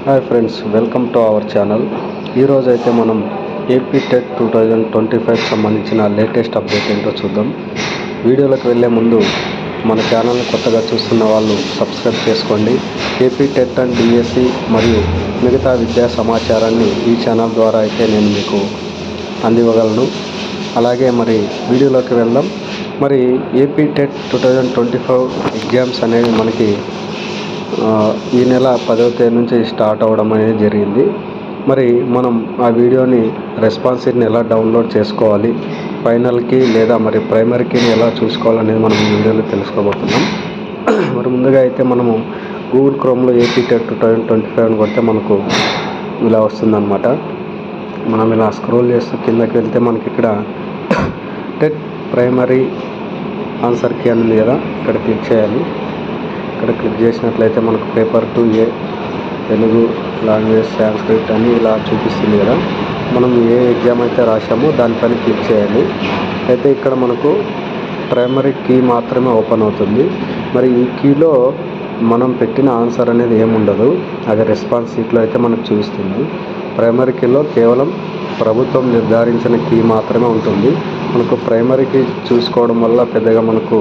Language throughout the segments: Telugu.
Hi friends, welcome to our channel. ఈరోజు అయితే మనం ఏపీ టెట్ 2025 సంబంధించిన లేటెస్ట్ అప్డేట్ ఏంటో చూద్దాం. వీడియోలోకి వెళ్ళే ముందు మన ఛానల్ని కొత్తగా చూస్తున్న వాళ్ళు సబ్స్క్రైబ్ చేసుకోండి. ఏపీ టెట్ అండ్ డిఎస్సి మరియు మిగతా విద్యా సమాచారాన్ని ఈ ఛానల్ ద్వారా అయితే నేను మీకు అందివ్వగలను. అలాగే మరి వీడియోలోకి వెళ్దాం. మరి ఏపీ టెట్ 2025 ఎగ్జామ్స్ అనేవి మనకి ఈ నెల 10వ తేదీ నుంచి స్టార్ట్ అవ్వడం అనేది జరిగింది. మరి మనం ఆ వీడియోని రెస్పాన్స్ షీట్ని ఎలా డౌన్లోడ్ చేసుకోవాలి, ఫైనల్కి లేదా మరి ప్రైమరీకి ఎలా చూసుకోవాలనేది మనం ఈ వీడియోలో తెలుసుకోబోతున్నాం. మరి ముందుగా అయితే మనము గూగుల్ క్రోమ్లో ఏపీ టెట్ 2025 అని కొడితే మనకు ఇలా వస్తుందన్నమాట. మనం ఇలా స్క్రోల్ చేస్తూ కిందకి వెళ్తే మనకి ఇక్కడ టెట్ ప్రైమరీ ఆన్సర్ కీ అని ఉంది కదా, ఇక్కడ క్లిక్ చేయాలి. ఇక్కడ క్లిక్ చేసినట్లయితే మనకు paper 2A Telugu language Sanskrit అని ఇలా చూపిస్తుంది కదా. మనం ఏ ఎగ్జామ్ అయితే రాసామో దానిపైన క్లిక్ చేయాలి. అయితే ఇక్కడ మనకు ప్రైమరీ కీ మాత్రమే ఓపెన్ అవుతుంది. మరి ఈ కీలో మనం పెట్టిన ఆన్సర్ అనేది ఏముండదు, అది రెస్పాన్స్ షీట్లో అయితే మనకు చూపిస్తుంది. ప్రైమరీ కీలో కేవలం ప్రభుత్వం నిర్ధారించిన కీ మాత్రమే ఉంటుంది. మనకు ప్రైమరీ కీ చూసుకోవడం వల్ల పెద్దగా మనకు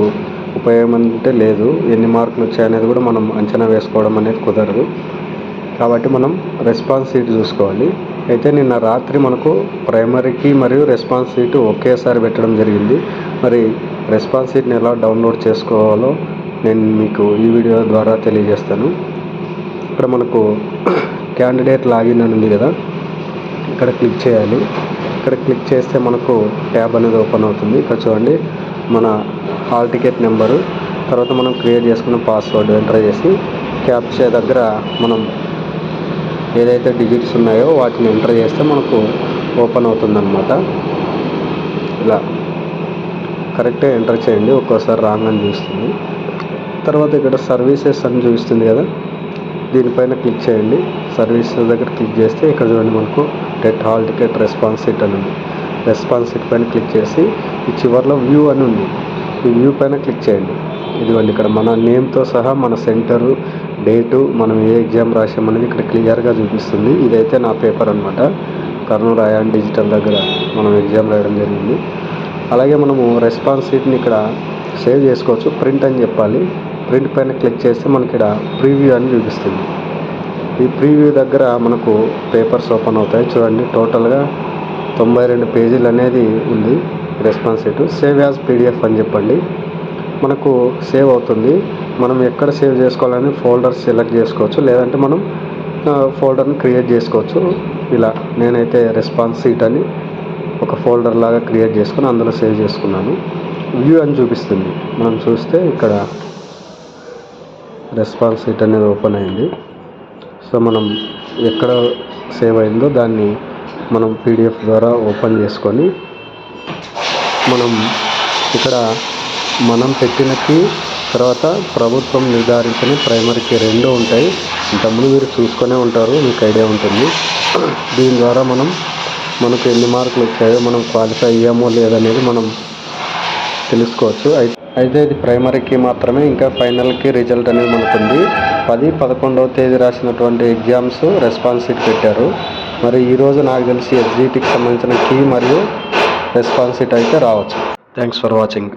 ఉపయోగం అంటే లేదు. ఎన్ని మార్కులు వచ్చాయనేది కూడా మనం అంచనా వేసుకోవడం అనేది కుదరదు. కాబట్టి మనం రెస్పాన్స్ షీట్ చూసుకోవాలి. అయితే నిన్న రాత్రి మనకు ప్రైమరీకి మరియు రెస్పాన్స్ షీట్ ఒకేసారి పెట్టడం జరిగింది. మరి రెస్పాన్స్ షీట్ని ఎలా డౌన్లోడ్ చేసుకోవాలో నేను మీకు ఈ వీడియో ద్వారా తెలియజేస్తాను. ఇక్కడ మనకు క్యాండిడేట్ లాగిన్ అని ఉంది కదా, ఇక్కడ క్లిక్ చేయాలి. ఇక్కడ క్లిక్ చేస్తే మనకు ట్యాబ్ అనేది ఓపెన్ అవుతుంది. ఇక్కడ చూడండి, మన హాల్ టికెట్ నెంబరు, తర్వాత మనం క్రియేట్ చేసుకున్న పాస్వర్డ్ ఎంటర్ చేసి క్యాప్చా దగ్గర మనం ఏదైతే డిజిట్స్ ఉన్నాయో వాటిని ఎంటర్ చేస్తే మనకు ఓపెన్ అవుతుందన్నమాట. ఇలా కరెక్ట్గా ఎంటర్ చేయండి, ఒక్కోసారి రాంగ్ అని చూస్తుంది. తర్వాత ఇక్కడ సర్వీసెస్ అని చూపిస్తుంది కదా, దీనిపైన క్లిక్ చేయండి. సర్వీసెస్ దగ్గర క్లిక్ చేస్తే ఇక్కడ చూడండి మనకు TET hall ticket response sheet అని ఉంది. రెస్పాన్స్ షీట్ పైన క్లిక్ చేసి ఈ చివరిలో వ్యూ అని ఉంది, ఈ వ్యూ పైన క్లిక్ చేయండి. ఇదిగోండి ఇక్కడ మన నేమ్తో సహా మన సెంటరు, డేటు, మనం ఏ ఎగ్జామ్ రాసామనేది ఇక్కడ క్లియర్గా చూపిస్తుంది. ఇదైతే నా పేపర్ అనమాట, కర్నూలు అయాన్ డిజిటల్ దగ్గర మనం ఎగ్జామ్ రాయడం జరిగింది. అలాగే మనము రెస్పాన్స్ షీట్ని ఇక్కడ సేవ్ చేసుకోవచ్చు. ప్రింట్ అని చెప్పాలి. ప్రింట్ పైన క్లిక్ చేస్తే మనకి ఇక్కడ ప్రీవ్యూ అని చూపిస్తుంది. ఈ ప్రీవ్యూ దగ్గర మనకు పేపర్స్ ఓపెన్ అవుతాయి. చూడండి, టోటల్గా 92 పేజీలు అనేది ఉంది response sheet. Save as PDF అని చెప్పండి, మనకు సేవ్ అవుతుంది. మనం ఎక్కడ సేవ్ చేసుకోవాలని ఫోల్డర్ సెలెక్ట్ చేసుకోవచ్చు, లేదంటే మనం ఫోల్డర్ని క్రియేట్ చేసుకోవచ్చు. ఇలా నేనైతే రెస్పాన్స్ షీట్ అని ఒక ఫోల్డర్ లాగా క్రియేట్ చేసుకుని అందులో సేవ్ చేసుకున్నాను. వ్యూ అని చూపిస్తుంది. మనం చూస్తే ఇక్కడ రెస్పాన్స్ షీట్ అనేది ఓపెన్ అయింది. సో మనం ఎక్కడ సేవ్ అయిందో దాన్ని మనం పీడిఎఫ్ ద్వారా ఓపెన్ చేసుకొని మనం ఇక్కడ మనం పెట్టిన కీ, తర్వాత ప్రభుత్వం నిర్ధారించిన ప్రైమరీకి 2 ఉంటాయి. ఇంతకుముందు మీరు చూసుకునే ఉంటారు, మీకు ఐడియా ఉంటుంది. దీని ద్వారా మనకు ఎన్ని మార్కులు వచ్చాయో, మనం క్వాలిఫై అయ్యామో లేదనేది మనం తెలుసుకోవచ్చు. అయితే ఇది ప్రైమరీకి మాత్రమే, ఇంకా ఫైనల్కి రిజల్ట్ అనేది మనకు ఉంది. 10, 11వ తేదీ రాసినటువంటి ఎగ్జామ్స్ రెస్పాన్స్ షీట్ పెట్టారు. మరి ఈరోజు నాకు తెలిసి ఎస్జిటికి సంబంధించిన కీ మరియు రెస్పాన్స్ షీట్ అయితే రావచ్చు. Thanks for watching.